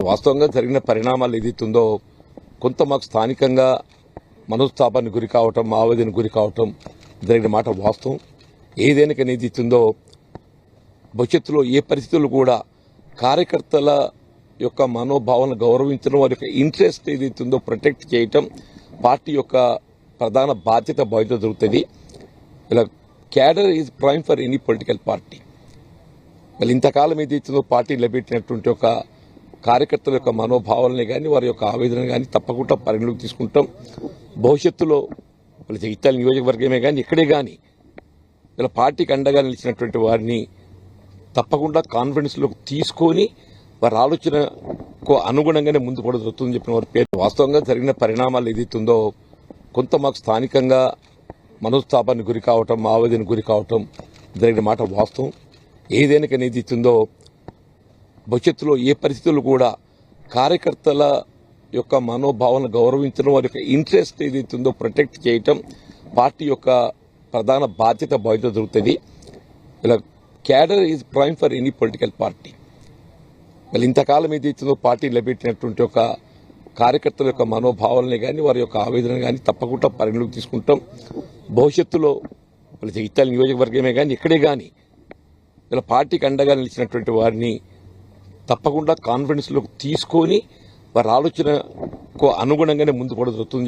వాస్తవంగా జరిగిన పరిణామాలు ఏదైతుందో కొంత మాకు స్థానికంగా మనోస్తాపానికి గురి కావటం, ఆవేదనకు గురి కావటం జరిగిన మాట వాస్తవం. ఏదైనా ఏదైతుందో భవిష్యత్తులో ఏ పరిస్థితులు కూడా కార్యకర్తల యొక్క మనోభావాలను గౌరవించడం, వారి యొక్క ఇంట్రెస్ట్ ఏదైతుందో ప్రొటెక్ట్ చేయటం పార్టీ యొక్క ప్రధాన బాధ్యత జరుగుతుంది. ఇలా cadre is prime for any political party. మళ్ళీ ఇంతకాలం ఏదైతుందో పార్టీలో పెట్టినటువంటి ఒక కార్యకర్తల యొక్క మనోభావాలని కానీ వారి యొక్క ఆవేదన కానీ తప్పకుండా పరిగణలోకి తీసుకుంటాం. భవిష్యత్తులో వాళ్ళ జగిత్యాల నియోజకవర్గమే కానీ ఇక్కడే కానీ ఇలా పార్టీకి అండగా నిలిచినటువంటి వారిని తప్పకుండా కాన్ఫిడెన్స్లోకి తీసుకొని వారి ఆలోచనకు అనుగుణంగానే ముందు కూడా జరుగుతుందని చెప్పిన వారి పేరు. వాస్తవంగా జరిగిన పరిణామాలు ఏదైతుందో కొంత మాకు స్థానికంగా మనోస్తాపానికి గురి కావటం, ఆవేదనకు గురి కావటం జరిగిన మాట వాస్తవం. ఏదైనా ఏదైతుందో భవిష్యత్తులో ఏ పరిస్థితులు కూడా కార్యకర్తల యొక్క మనోభావాలను గౌరవించడం, వారి యొక్క ఇంట్రెస్ట్ ఏదైతుందో ప్రొటెక్ట్ చేయటం పార్టీ యొక్క ప్రధాన బాధ్యత జరుగుతుంది. ఇలా cadre is prime for any political party. మళ్ళీ ఇంతకాలం ఏదైతుందో పార్టీలో పెట్టినటువంటి ఒక కార్యకర్తల యొక్క మనోభావాలని కానీ వారి యొక్క ఆవేదన కానీ తప్పకుండా పరిగణలోకి తీసుకుంటాం. భవిష్యత్తులో వాళ్ళ జగిత్యాల నియోజకవర్గమే కానీ ఇక్కడే కానీ ఇలా పార్టీకి అండగా నిలిచినటువంటి వారిని తప్పకుండా కాన్ఫిడెన్స్లోకి తీసుకొని వారి ఆలోచనకు అనుగుణంగానే ముందు కూడా జరుగుతుంది.